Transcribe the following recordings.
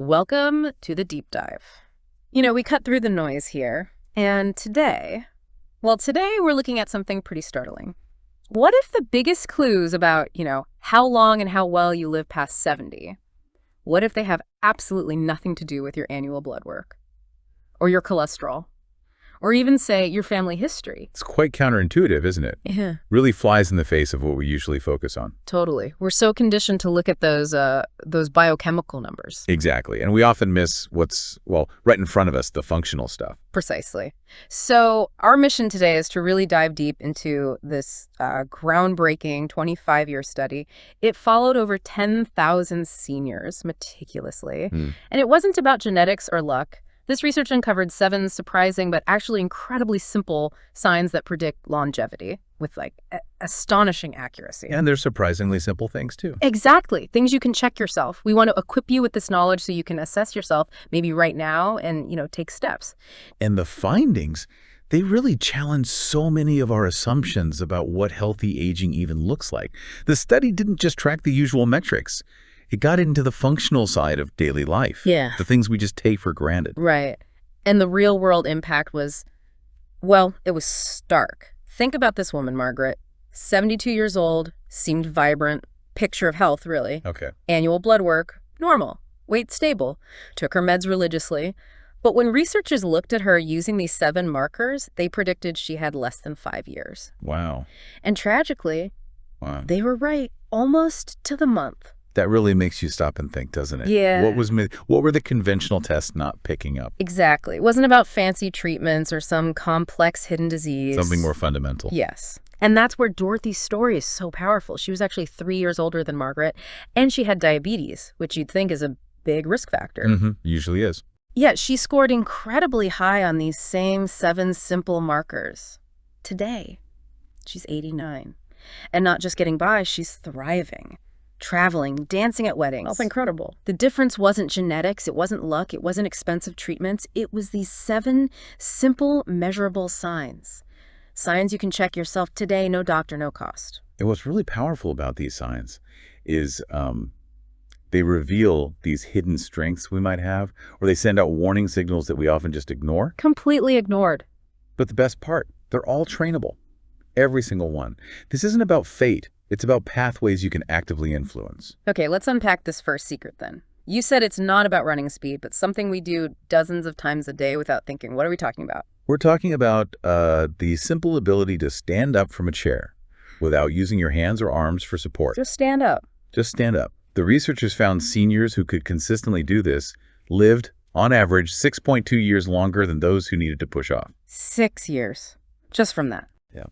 Welcome to the deep dive. We cut through the noise here, and today we're looking at something pretty startling. What if the biggest clues about, how long and how well you live past 70, what if they have absolutely nothing to do with your annual blood work, or your cholesterol, or even, say, your family history? It's quite counterintuitive, isn't it? Yeah. Really flies in the face of what we usually focus on. Totally. We're so conditioned to look at those biochemical numbers. Exactly. And we often miss what's, right in front of us, the functional stuff. Precisely. So our mission today is to really dive deep into this groundbreaking 25-year study. It followed over 10,000 seniors meticulously. And it wasn't about genetics or luck. This research uncovered 7 surprising but actually incredibly simple signs that predict longevity with astonishing accuracy. And they're surprisingly simple things too. Exactly. Things you can check yourself. We want to equip you with this knowledge so you can assess yourself maybe right now and, take steps. And the findings, they really challenge so many of our assumptions about what healthy aging even looks like. The study didn't just track the usual metrics. It got into the functional side of daily life. Yeah. The things we just take for granted. Right. And the real world impact was, it was stark. Think about this woman, Margaret. 72 years old, seemed vibrant, picture of health, really. Okay. Annual blood work, normal. Weight stable. Took her meds religiously. But when researchers looked at her using these 7 markers, they predicted she had less than 5 years. Wow. And tragically, Wow. they were right, almost to the month. That really makes you stop and think, doesn't it? Yeah. What were the conventional tests not picking up? Exactly. It wasn't about fancy treatments or some complex hidden disease. Something more fundamental. Yes. And that's where Dorothy's story is so powerful. She was actually 3 years older than Margaret, and she had diabetes, which you'd think is a big risk factor. Usually is. Yet she scored incredibly high on these same 7 simple markers. Today, she's 89. And not just getting by, she's thriving. Traveling, dancing at weddings. That's incredible. The difference wasn't genetics, it wasn't luck, it wasn't expensive treatments. It was these 7 simple, measurable signs. Signs you can check yourself today, no doctor, no cost. And what's really powerful about these signs is they reveal these hidden strengths we might have, or they send out warning signals that we often just ignore. Completely ignored. But the best part, they're all trainable. Every single one. This isn't about fate. It's about pathways you can actively influence. Okay, let's unpack this first secret then. You said it's not about running speed, but something we do dozens of times a day without thinking. What are we talking about? We're talking about the simple ability to stand up from a chair without using your hands or arms for support. Just stand up. Just stand up. The researchers found seniors who could consistently do this lived, on average, 6.2 years longer than those who needed to push off. 6 years. Just from that. Yeah.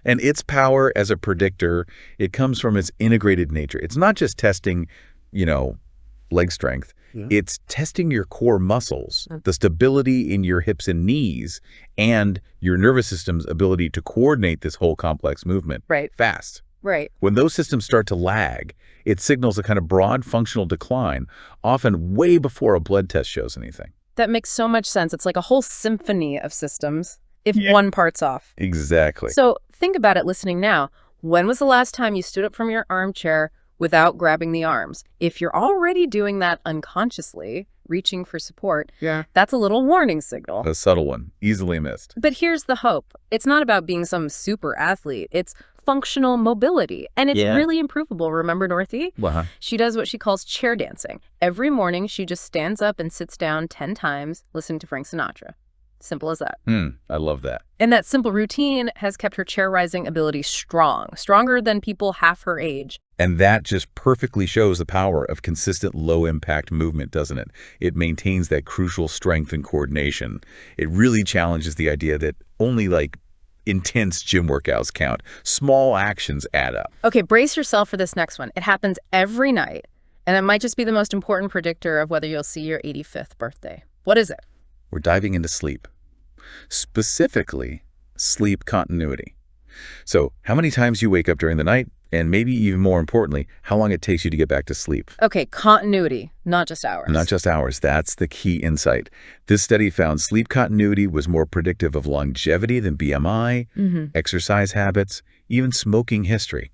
And its power as a predictor, it comes from its integrated nature. It's not just testing, leg strength. Yeah. It's testing your core muscles, the stability in your hips and knees, and your nervous system's ability to coordinate this whole complex movement Right. fast. Right. When those systems start to lag, it signals a kind of broad functional decline, often way before a blood test shows anything. That makes so much sense. It's like a whole symphony of systems if one part's off. Exactly. So think about it listening now. When was the last time you stood up from your armchair without grabbing the arms? If you're already doing that unconsciously, reaching for support, that's a little warning signal. A subtle one, easily missed. But here's the hope. It's not about being some super athlete. It's functional mobility. And it's really improvable. Remember Dorothy? She does what she calls chair dancing. Every morning, she just stands up and sits down 10 times, listening to Frank Sinatra. Simple as that. I love that. And that simple routine has kept her chair rising ability strong, stronger than people half her age. And that just perfectly shows the power of consistent low-impact movement, doesn't it? It maintains that crucial strength and coordination. It really challenges the idea that only intense gym workouts count. Small actions add up. Okay, brace yourself for this next one. It happens every night, and it might just be the most important predictor of whether you'll see your 85th birthday. What is it? We're diving into sleep. Specifically, sleep continuity. So, how many times you wake up during the night, and maybe even more importantly, how long it takes you to get back to sleep. Okay, continuity, not just hours. Not just hours. That's the key insight. This study found sleep continuity was more predictive of longevity than BMI, exercise habits, even smoking history.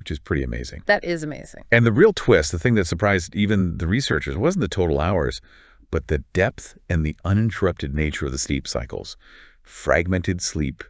which is pretty amazing. That is amazing. And the real twist, the thing that surprised even the researchers, wasn't the total hours, but the depth and the uninterrupted nature of the sleep cycles. Fragmented sleep,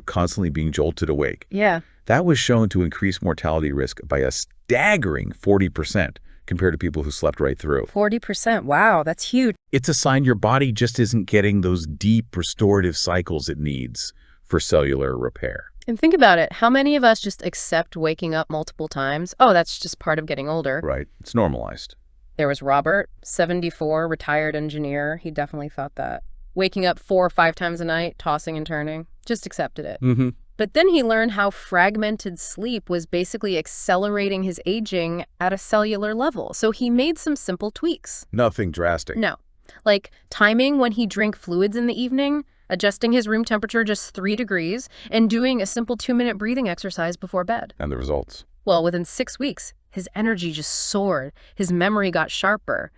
constantly being jolted awake. Yeah. That was shown to increase mortality risk by a staggering 40% compared to people who slept right through. 40%. Wow, that's huge. It's a sign your body just isn't getting those deep restorative cycles it needs for cellular repair. And think about it. How many of us just accept waking up multiple times? Oh, that's just part of getting older. Right. It's normalized. There was Robert, 74, retired engineer. He definitely thought that. Waking up 4 or 5 times a night, tossing and turning, just accepted it. Mm-hmm. But then he learned how fragmented sleep was basically accelerating his aging at a cellular level. So he made some simple tweaks. Nothing drastic. No. Like timing when he drank fluids in the evening, adjusting his room temperature just 3 degrees, and doing a simple 2-minute breathing exercise before bed. And the results? Well, within 6 weeks, his energy just soared. His memory got sharper.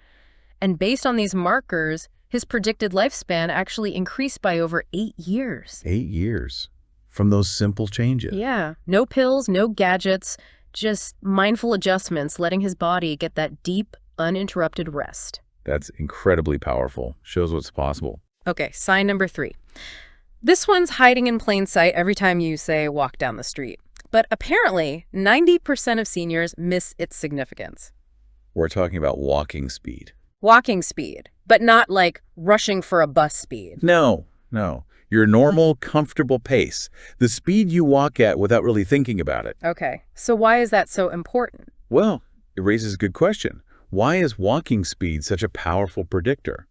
And based on these markers, his predicted lifespan actually increased by over 8 years. 8 years from those simple changes. Yeah. No pills, no gadgets, just mindful adjustments, letting his body get that deep, uninterrupted rest. That's incredibly powerful. Shows what's possible. Okay, sign number 3. This one's hiding in plain sight every time you, say, walk down the street. But apparently, 90% of seniors miss its significance. We're talking about walking speed. Walking speed, but not like rushing for a bus speed. No. Your normal, comfortable pace. The speed you walk at without really thinking about it. Okay, so why is that so important? Well, it raises a good question. Why is walking speed such a powerful predictor?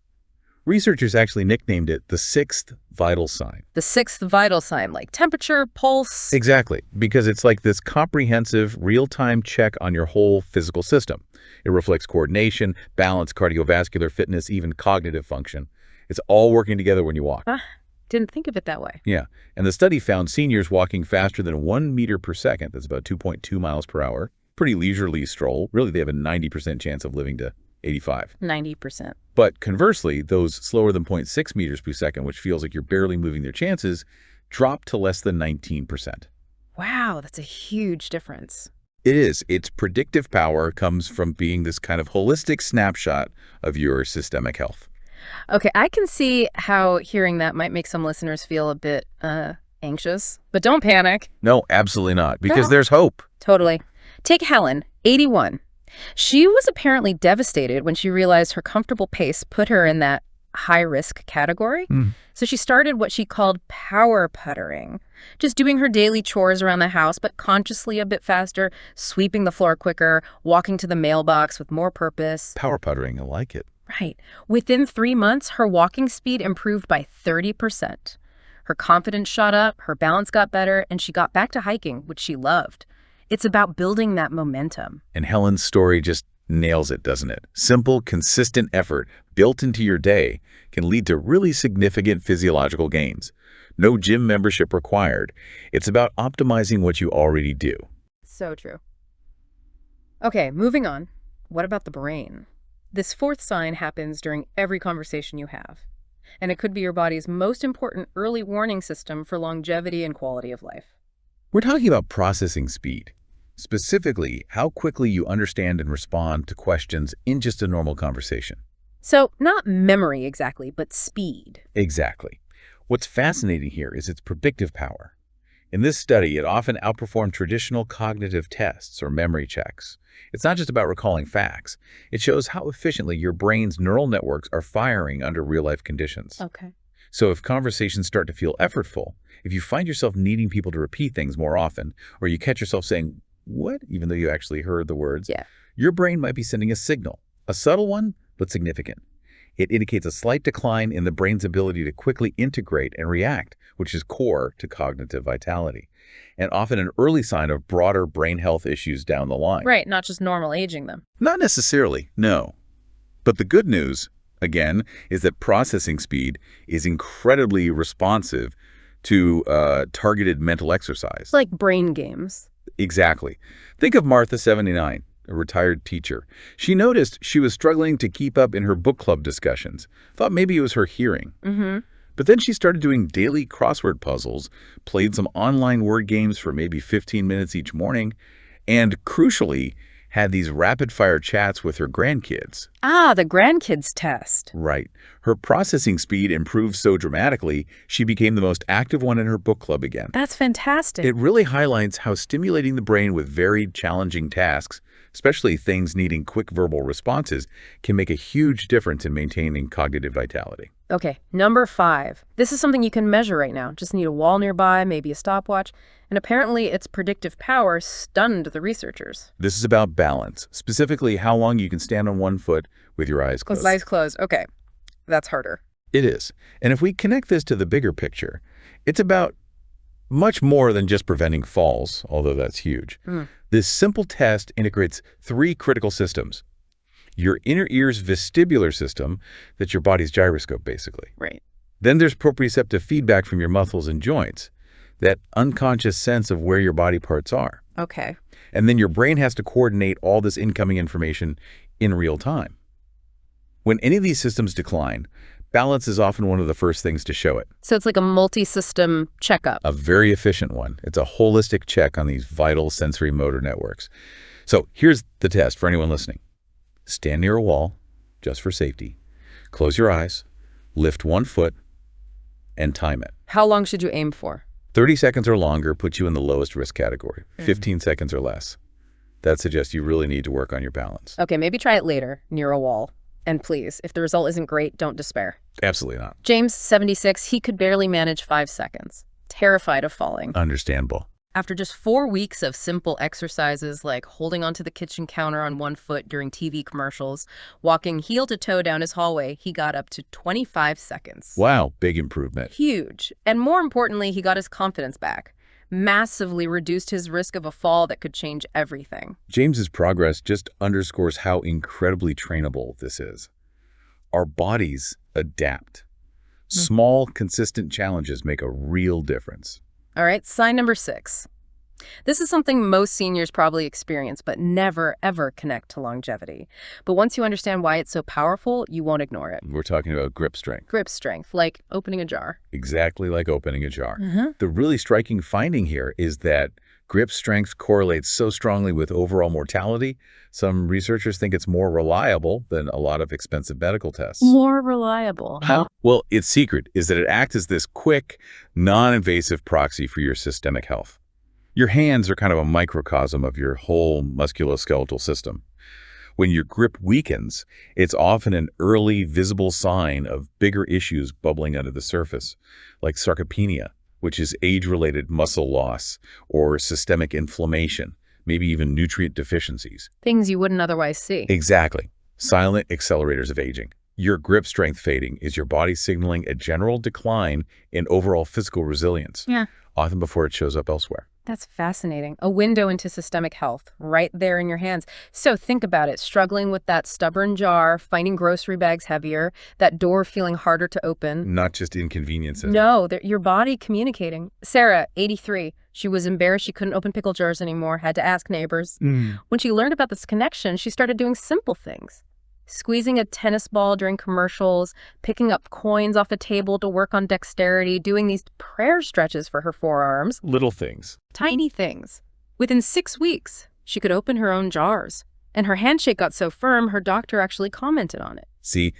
Researchers actually nicknamed it the 6th vital sign. The 6th vital sign, like temperature, pulse. Exactly, because it's like this comprehensive, real-time check on your whole physical system. It reflects coordination, balance, cardiovascular fitness, even cognitive function. It's all working together when you walk. Didn't think of it that way. Yeah, and the study found seniors walking faster than 1 meter per second, that's about 2.2 miles per hour, pretty leisurely stroll. Really, they have a 90% chance of living to 85. 90%. But conversely, those slower than 0.6 meters per second, which feels like you're barely moving their chances, drop to less than 19%. Wow, that's a huge difference. It is. Its predictive power comes from being this kind of holistic snapshot of your systemic health. Okay, I can see how hearing that might make some listeners feel a bit anxious, but don't panic. No, absolutely not, because there's hope. Totally. Take Helen, 81. She was apparently devastated when she realized her comfortable pace put her in that high-risk category. So she started what she called power puttering, just doing her daily chores around the house, but consciously a bit faster, sweeping the floor quicker, walking to the mailbox with more purpose. Power puttering, I like it. Right. Within 3 months, her walking speed improved by 30%. Her confidence shot up, her balance got better, and she got back to hiking, which she loved. It's about building that momentum. And Helen's story just nails it, doesn't it? Simple, consistent effort built into your day can lead to really significant physiological gains. No gym membership required. It's about optimizing what you already do. So true. Okay, moving on. What about the brain? This 4th sign happens during every conversation you have. And it could be your body's most important early warning system for longevity and quality of life. We're talking about processing speed. Specifically, how quickly you understand and respond to questions in just a normal conversation. So, not memory exactly, but speed. Exactly. What's fascinating here is its predictive power. In this study, it often outperformed traditional cognitive tests or memory checks. It's not just about recalling facts. It shows how efficiently your brain's neural networks are firing under real-life conditions. Okay. So if conversations start to feel effortful, if you find yourself needing people to repeat things more often, or you catch yourself saying, "What?" even though you actually heard the words, your brain might be sending a signal, a subtle one, but significant. It indicates a slight decline in the brain's ability to quickly integrate and react, which is core to cognitive vitality, and often an early sign of broader brain health issues down the line. Right, not just normal aging them. Not necessarily, no. But the good news, again, is that processing speed is incredibly responsive to targeted mental exercise. Like brain games. Exactly. Think of Martha, 79, a retired teacher. She noticed she was struggling to keep up in her book club discussions. Thought maybe it was her hearing. But then she started doing daily crossword puzzles, played some online word games for maybe 15 minutes each morning, and crucially, had these rapid-fire chats with her grandkids. Ah, the grandkids test. Right. Her processing speed improved so dramatically, she became the most active one in her book club again. That's fantastic. It really highlights how stimulating the brain with varied, challenging tasks, especially things needing quick verbal responses, can make a huge difference in maintaining cognitive vitality. Okay, number 5. This is something you can measure right now. Just need a wall nearby, maybe a stopwatch, and apparently its predictive power stunned the researchers. This is about balance, specifically how long you can stand on one foot with your eyes closed. With eyes closed. Okay, that's harder. It is. And if we connect this to the bigger picture, it's about much more than just preventing falls, although that's huge. This simple test integrates 3 critical systems. Your inner ear's vestibular system, that's your body's gyroscope, basically. Right. Then there's proprioceptive feedback from your muscles and joints, that unconscious sense of where your body parts are. Okay. And then your brain has to coordinate all this incoming information in real time. When any of these systems decline, balance is often one of the first things to show it. So it's like a multi-system checkup. A very efficient one. It's a holistic check on these vital sensory motor networks. So here's the test for anyone listening. Stand near a wall, just for safety. Close your eyes, lift one foot, and time it. How long should you aim for? 30 seconds or longer puts you in the lowest risk category. 15 seconds or less. That suggests you really need to work on your balance. Okay, maybe try it later, near a wall. And please, if the result isn't great, don't despair. Absolutely not. James, 76, he could barely manage 5 seconds. Terrified of falling. Understandable. After just 4 weeks of simple exercises like holding onto the kitchen counter on one foot during TV commercials, walking heel to toe down his hallway, he got up to 25 seconds. Wow, big improvement. Huge. And more importantly, he got his confidence back. Massively reduced his risk of a fall that could change everything. James's progress just underscores how incredibly trainable this is. Our bodies adapt. Small, consistent challenges make a real difference. All right, sign number 6. This is something most seniors probably experience, but never, ever connect to longevity. But once you understand why it's so powerful, you won't ignore it. We're talking about grip strength. Grip strength, like opening a jar. Exactly like opening a jar. The really striking finding here is that grip strength correlates so strongly with overall mortality, some researchers think it's more reliable than a lot of expensive medical tests. More reliable. How? Well, its secret is that it acts as this quick, non-invasive proxy for your systemic health. Your hands are kind of a microcosm of your whole musculoskeletal system. When your grip weakens, it's often an early, visible sign of bigger issues bubbling under the surface, like sarcopenia, which is age-related muscle loss, or systemic inflammation, maybe even nutrient deficiencies. Things you wouldn't otherwise see. Exactly. Silent accelerators of aging. Your grip strength fading is your body signaling a general decline in overall physical resilience, often before it shows up elsewhere. That's fascinating. A window into systemic health, right there in your hands. So think about it, struggling with that stubborn jar, finding grocery bags heavier, that door feeling harder to open. Not just inconveniences. No, your body communicating. Sarah, 83, she was embarrassed she couldn't open pickle jars anymore, had to ask neighbors. When she learned about this connection, she started doing simple things. Squeezing a tennis ball during commercials, picking up coins off a table to work on dexterity, doing these prayer stretches for her forearms. Little things. Tiny things. Within 6 weeks, she could open her own jars. And her handshake got so firm, her doctor actually commented on it. See,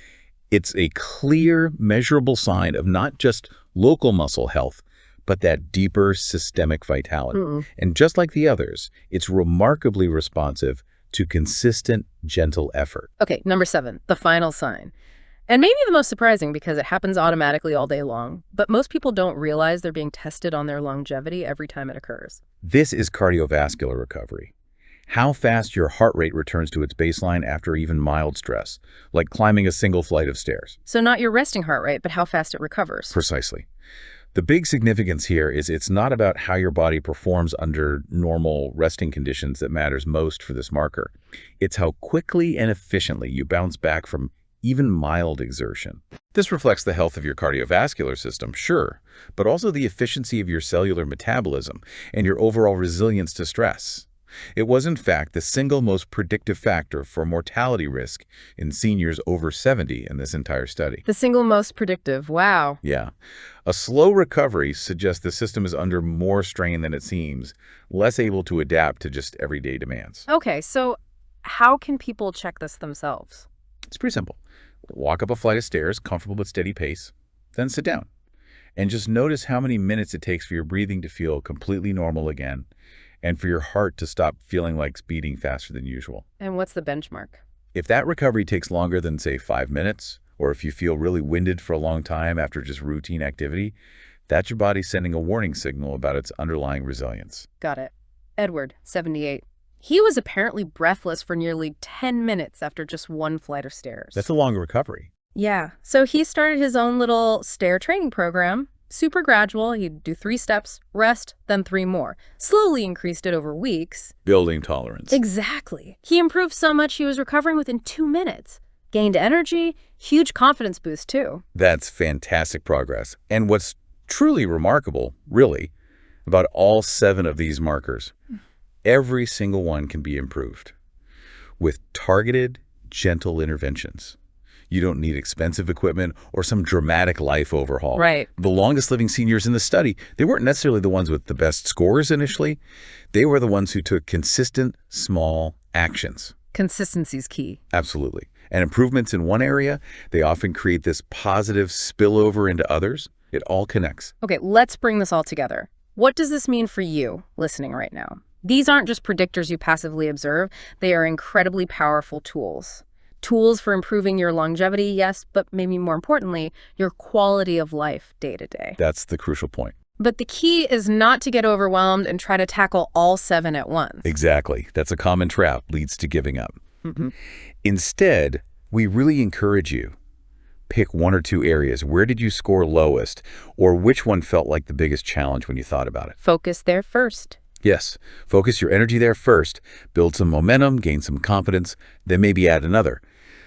it's a clear, measurable sign of not just local muscle health, but that deeper systemic vitality. And just like the others, it's remarkably responsive to consistent, gentle effort. Okay, number 7, the final sign. And maybe the most surprising because it happens automatically all day long, but most people don't realize they're being tested on their longevity every time it occurs. This is cardiovascular recovery. How fast your heart rate returns to its baseline after even mild stress, like climbing a single flight of stairs. So not your resting heart rate, but how fast it recovers. Precisely. The big significance here is it's not about how your body performs under normal resting conditions that matters most for this marker. It's how quickly and efficiently you bounce back from even mild exertion. This reflects the health of your cardiovascular system, sure, but also the efficiency of your cellular metabolism and your overall resilience to stress. It was, in fact, the single most predictive factor for mortality risk in seniors over 70 in this entire study. The single most predictive. Wow. Yeah. A slow recovery suggests the system is under more strain than it seems, less able to adapt to just everyday demands. Okay, so how can people check this themselves? It's pretty simple. Walk up a flight of stairs, comfortable but steady pace, then sit down. And just notice how many minutes it takes for your breathing to feel completely normal again, and for your heart to stop feeling like it's beating faster than usual. And what's the benchmark? If that recovery takes longer than, say, 5 minutes, or if you feel really winded for a long time after just routine activity, that's your body sending a warning signal about its underlying resilience. Got it. Edward, 78. He was apparently breathless for nearly 10 minutes after just one flight of stairs. That's a long recovery. Yeah. So he started his own little stair training program. Super gradual. He'd do 3 steps, rest, then 3 more. Slowly increased it over weeks. Building tolerance. Exactly. He improved so much he was recovering within 2 minutes. Gained energy, huge confidence boost too. That's fantastic progress. And what's truly remarkable, really, about all 7 of these markers, every single one can be improved with targeted, gentle interventions. You don't need expensive equipment or some dramatic life overhaul. Right. The longest living seniors in the study, they weren't necessarily the ones with the best scores initially. They were the ones who took consistent, small actions. Consistency's key. Absolutely. And improvements in one area, they often create this positive spillover into others. It all connects. Okay, let's bring this all together. What does this mean for you listening right now? These aren't just predictors you passively observe. They are incredibly powerful tools. Tools for improving your longevity, yes, but maybe more importantly, your quality of life day to day. That's the crucial point. But the key is not to get overwhelmed and try to tackle all 7 at once. Exactly. That's a common trap, leads to giving up. Mm-hmm. Instead, we really encourage you. Pick 1 or 2 areas. Where did you score lowest? Or which one felt like the biggest challenge when you thought about it? Focus there first. Yes, focus your energy there first. Build some momentum, gain some confidence, then maybe add another.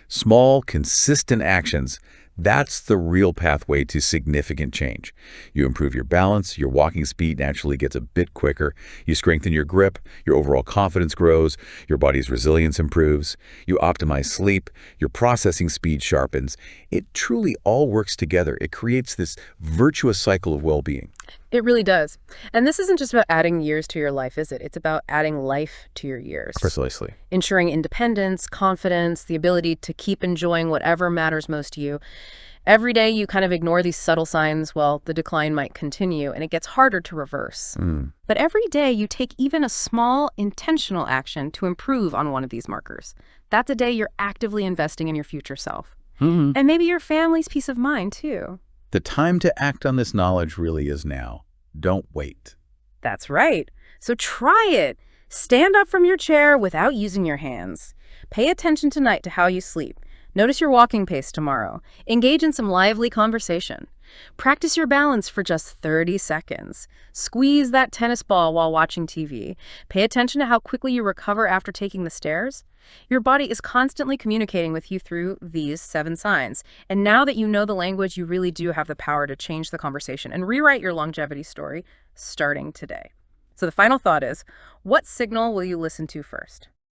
Small, consistent actions, that's the real pathway to significant change. You improve your balance, your walking speed naturally gets a bit quicker, you strengthen your grip, your overall confidence grows, your body's resilience improves, you optimize sleep, your processing speed sharpens. It truly all works together. It creates this virtuous cycle of well-being. It really does. And this isn't just about adding years to your life, is it? It's about adding life to your years. Precisely. Ensuring independence, confidence, the ability to keep enjoying whatever matters most to you. Every day you kind of ignore these subtle signs, well, the decline might continue, and it gets harder to reverse. But every day you take even a small, intentional action to improve on one of these markers. That's a day you're actively investing in your future self. And maybe your family's peace of mind, too. The time to act on this knowledge really is now. Don't wait. That's right. So try it. Stand up from your chair without using your hands. Pay attention tonight to how you sleep. Notice your walking pace tomorrow. Engage in some lively conversation. Practice your balance for just 30 seconds. Squeeze that tennis ball while watching TV. Pay attention to how quickly you recover after taking the stairs. Your body is constantly communicating with you through these 7 signs. And now that you know the language, you really do have the power to change the conversation and rewrite your longevity story starting today. So the final thought is, what signal will you listen to first?